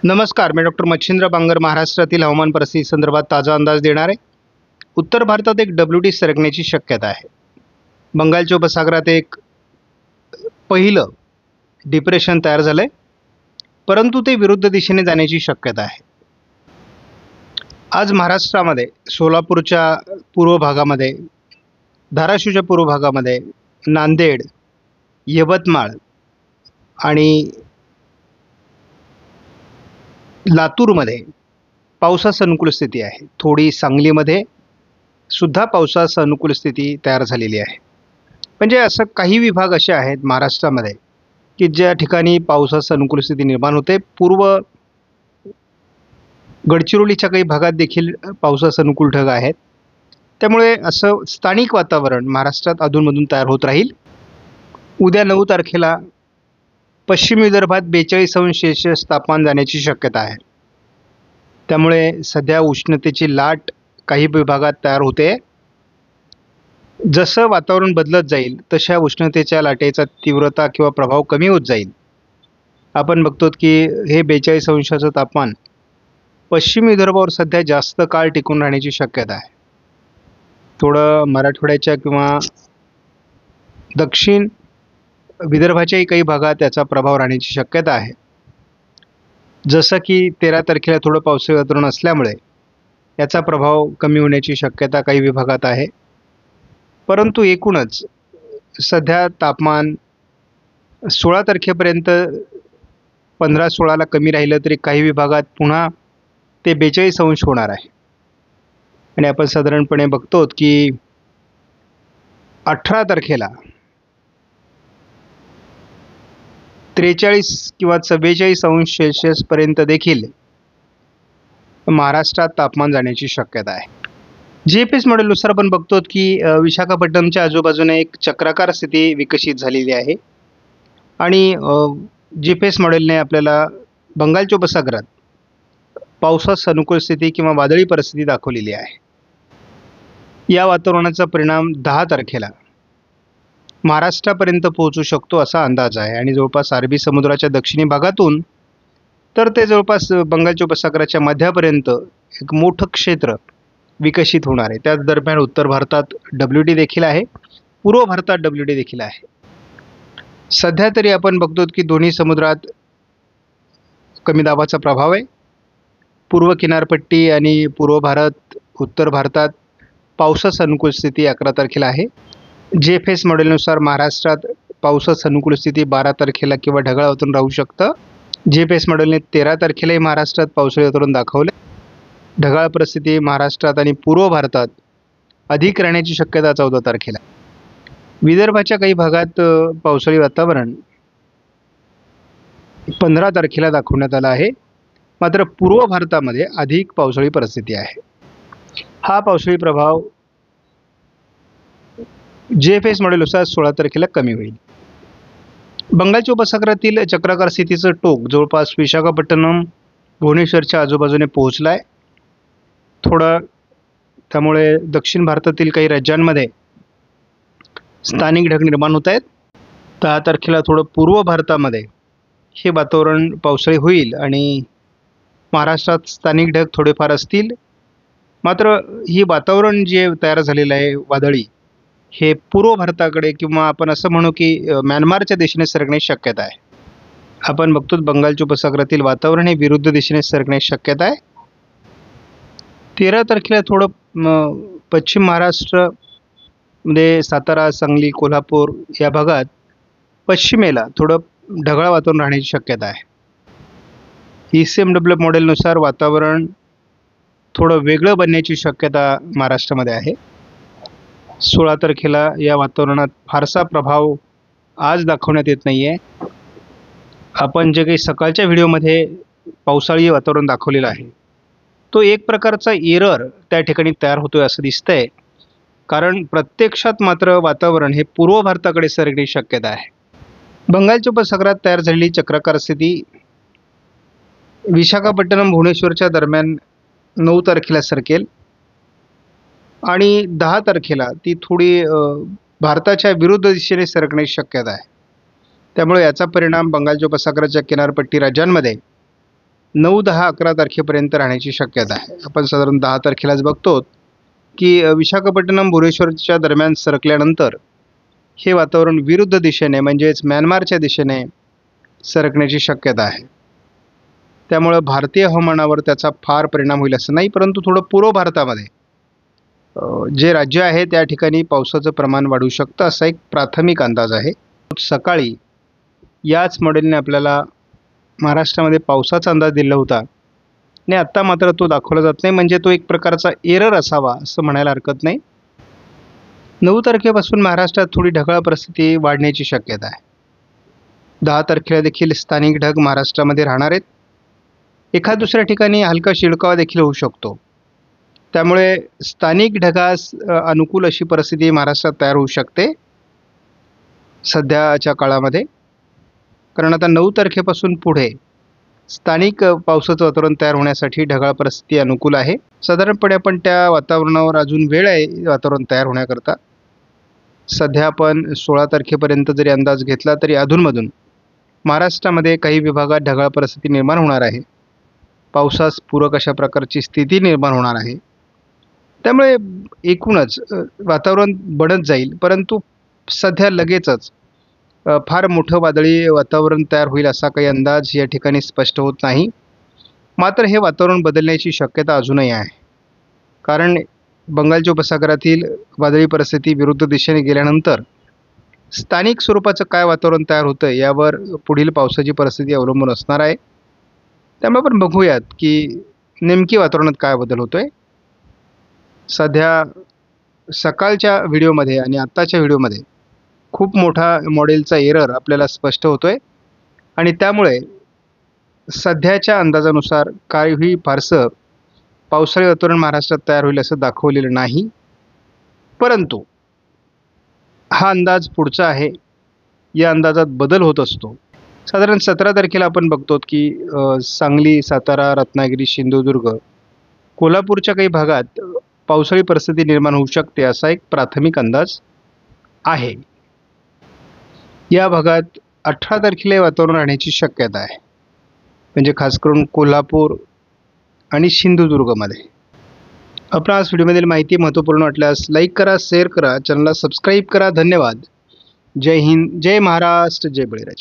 नमस्कार, मी डॉक्टर मच्छिंद्र बांगर महाराष्ट्रातील हवामान परिस्थिती संदर्भात ताजा अंदाज देणार आहे. उत्तर भारतात एक WT सरकण्याची शक्यता आहे. बंगालच्या उपसागरात एक पहिलं डिप्रेशन तयार झालंय, परंतु ते विरुद्ध दिशेने जाण्याची शक्यता आहे. आज महाराष्ट्रामध्ये सोलापूरच्या पूर्व भागामध्ये, धाराशिवच्या पूर्व भागामध्ये, नांदेड, यवतमाळ आणि लातूरमध्ये पावसास अनुकूल स्थिती आहे. थोडी सांगलीमध्ये सुद्धा पावसास अनुकूल स्थिती तयार झालेली आहे. म्हणजे असं काही विभाग असे आहेत महाराष्ट्रामध्ये की ज्या ठिकाणी पावसास अनुकूल स्थिती निर्माण होते. पूर्व गडचिरोलीच्या काही भागात देखील पावसास अनुकूल ढग आहेत. त्यामुळे असं स्थानिक वातावरण महाराष्ट्रात अधूनमधून तयार होत राहील. उद्या 9 तारखेला पश्चिम विदर्भात 42° तापमान जाण्याची शक्यता आहे. त्यामुळे सध्या उष्णतेची लाट काही विभागात तयार होते. जसं वातावरण बदलत जाईल तशा उष्णतेच्या लाटेचा तीव्रता किंवा प्रभाव कमी होत जाईल. आपण बघतो की हे 42° तापमान पश्चिम विदर्भावर सध्या जास्त काळ टिकून राहण्याची शक्यता आहे. थोडं मराठवाड्याच्या किंवा दक्षिण विदर्भाच्याही काही भागात त्याचा प्रभाव राहण्याची शक्यता आहे. जसं की 13 तारखेला थोडं पावसाळी वातावरण असल्यामुळे याचा प्रभाव कमी होण्याची शक्यता काही विभागात आहे. परंतु एकूणच सध्या तापमान 16 तारखेपर्यंत 15-16ला कमी राहिलं तरी काही विभागात पुन्हा ते 42° होणार आहे. आणि आपण साधारणपणे बघतो की 18 तारखेला 43 किंवा 44° पर्यंत देखील महाराष्ट्रात तापमान जाण्याची शक्यता आहे. GPS मॉडेलनुसार आपण बघतो की विशाखापट्टणमच्या आजूबाजूने एक चक्राकार स्थिती विकसित झालेली आहे. आणि GPS मॉडेलने आपल्याला बंगालच्या उपसागरात पावसास अनुकूल स्थिती किंवा वादळी परिस्थिती दाखवलेली आहे. या वातावरणाचा परिणाम 10 तारखेला महाराष्ट्रापर्यंत पोहोचू शकतो असा अंदाज आहे. आणि जवळपास अरबी समुद्राच्या दक्षिणी भागातून तर ते जवळपास बंगालच्या उपसागराच्या मध्यापर्यंत एक मोठं क्षेत्र विकसित होणार आहे. त्याच दरम्यान उत्तर भारतात WT देखील आहे, पूर्व भारतात WT देखील आहे. सध्या तरी आपण बघतो की दोन्ही समुद्रात कमी दाबाचा प्रभाव आहे. पूर्व किनारपट्टी आणि पूर्व भारत, उत्तर भारतात पावसास अनुकूल स्थिती 11 तारखेला आहे. GPS मॉडेलनुसार महाराष्ट्रात पावसास अनुकूल स्थिती 12 तारखेला किंवा ढगाळ वातावरण राहू शकतं. GPS मॉडेलने 13 तारखेलाही महाराष्ट्रात पावसाळी वातावरण दाखवले. ढगाळ परिस्थिती महाराष्ट्रात आणि पूर्व भारतात अधिक राहण्याची शक्यता 14 तारखेला. विदर्भाच्या काही भागात पावसाळी वातावरण 15 तारखेला दाखवण्यात आलं आहे. मात्र पूर्व भारतामध्ये अधिक पावसाळी परिस्थिती आहे. हा पावसाळी प्रभाव GPS मॉडेलनुसार 16 तारखेला कमी होईल. बंगालच्या उपसागरातील चक्राकार स्थितीचं टोक जवळपास विशाखापट्टणम, भुवनेश्वरच्या आजूबाजूने पोहोचलं आहे. थोडं त्यामुळे दक्षिण भारतातील काही राज्यांमध्ये स्थानिक ढग निर्माण होत आहेत. 10 तारखेला थोडं पूर्व भारतामध्ये हे वातावरण पावसाळी होईल आणि महाराष्ट्रात स्थानिक ढग थोडेफार असतील. मात्र ही वातावरण जे तयार झालेलं आहे वादळी, हे पूर्व भारताकडे किंवा आपण असं म्हणू की म्यानमारच्या दिशेने सरकण्याची शक्यता आहे. आपण बघतो बंगालच्या उपसागरातील वातावरण हे विरुद्ध दिशेने सरकण्याची शक्यता आहे. 13 तारखेला थोडं पश्चिम महाराष्ट्रामध्ये सातारा, सांगली, कोल्हापूर या भागात पश्चिमेला थोडं ढगाळ वातावरण राहण्याची शक्यता आहे. ECMW मॉडेलनुसार वातावरण थोडं वेगळं बनण्याची शक्यता महाराष्ट्रामध्ये आहे. 16 तारखेला या वातावरणात फारसा प्रभाव आज दाखवण्यात येत नाही आहे. आपण जे काही सकाळच्या व्हिडिओमध्ये पावसाळी वातावरण दाखवलेलं आहे तो एक प्रकारचा एरर त्या ठिकाणी तयार होतोय असं दिसतंय. कारण प्रत्यक्षात मात्र वातावरण हे पूर्व भारताकडे सरकण्याची शक्यता आहे. बंगालच्या उपसागरात तयार झालेली चक्राकार स्थिती विशाखापट्टणम, भुवनेश्वरच्या दरम्यान 9 तारखेला सरकेल आणि 10 तारखेला ती थोडी भारताच्या विरुद्ध दिशेने सरकण्याची शक्यता आहे. त्यामुळे याचा परिणाम बंगालच्या उपसागराच्या किनारपट्टी राज्यांमध्ये 9, 10, 11 तारखेपर्यंत राहण्याची शक्यता आहे. आपण साधारण 10 तारखेलाच बघतो की विशाखापट्टणम भुवनेश्वरच्या दरम्यान सरकल्यानंतर हे वातावरण विरुद्ध दिशेने म्हणजेच म्यानमारच्या दिशेने सरकण्याची शक्यता आहे. त्यामुळे भारतीय हवामानावर त्याचा फार परिणाम होईल असं नाही, परंतु थोडं पूर्व भारतामध्ये जे राज्य आहे त्या ठिकाणी पावसाचं प्रमाण वाढू शकतं असा एक प्राथमिक अंदाज आहे. सकाळी याच मॉडेलने आपल्याला महाराष्ट्रामध्ये पावसाचा अंदाज दिला होता आणि आत्ता मात्र तो दाखवला जात नाही, म्हणजे तो एक प्रकारचा एरर असावा असं म्हणायला हरकत नाही. 9 तारखेपासून महाराष्ट्रात थोडी ढगाळ परिस्थिती वाढण्याची शक्यता आहे. 10 तारखेला देखील स्थानिक ढग महाराष्ट्रामध्ये राहणार आहेत. एखाद दुसऱ्या ठिकाणी हलका शिडकावा देखील होऊ शकतो. त्यामुळे स्थानिक ढगास अनुकूल अशी परिस्थिती महाराष्ट्रात तयार होऊ शकते सध्याच्या काळामध्ये. कारण आता 9 तारखेपासून पुढे स्थानिक पावसाचं वातावरण तयार होण्यासाठी ढगाळ परिस्थिती अनुकूल आहे. साधारणपणे आपण त्या वातावरणावर अजून वेळ आहे वातावरण तयार होण्याकरता. सध्या आपण 16 तारखेपर्यंत जरी अंदाज घेतला तरी अधूनमधून महाराष्ट्रामध्ये काही विभागात ढगाळ परिस्थिती निर्माण होणार आहे. पावसास पूरक अशा प्रकारची स्थिती निर्माण होणार आहे. त्यामुळे एकूणच वातावरण बनत जाईल, परंतु सध्या लगेचच फार मोठं वादळी वातावरण तयार होईल असा काही अंदाज या ठिकाणी स्पष्ट होत नाही. मात्र हे वातावरण बदलण्याची शक्यता अजूनही आहे. कारण बंगालच्या उपसागरातील वादळी परिस्थिती विरुद्ध दिशेने गेल्यानंतर स्थानिक स्वरूपाचं काय वातावरण तयार होतं यावर पुढील पावसाची परिस्थिती अवलंबून असणार आहे. त्यामुळे आपण बघूयात की नेमकी वातावरणात काय बदल होतोय. सध्या सकाळच्या व्हिडिओमध्ये आणि आत्ताच्या व्हिडिओमध्ये खूप मोठा मॉडेलचा एरर आपल्याला स्पष्ट होतोय आणि त्यामुळे सध्याच्या अंदाजानुसार काही फारसं पावसाळी वातावरण महाराष्ट्रात तयार होईल असं दाखवलेलं नाही. परंतु हा अंदाज पुढचा आहे. या अंदाजात बदल होत असतो. साधारण 17 तारखेला आपण बघतो की सांगली, सातारा, रत्नागिरी, सिंधुदुर्ग, कोल्हापूरच्या काही भागात पावसाळी परिस्थिती निर्माण होऊ शकते असा एक प्राथमिक अंदाज आहे. या भागात 18 तारखेला वातावरण राहण्याची शक्यता आहे, म्हणजे खास करून कोल्हापूर आणि सिंधुदुर्गमध्ये. आपणास व्हिडिओमधील माहिती महत्त्वपूर्ण वाटल्यास लाईक करा, शेअर करा, चॅनलला सबस्क्राईब करा. धन्यवाद. जय हिंद, जय महाराष्ट्र, जय बळीराजा.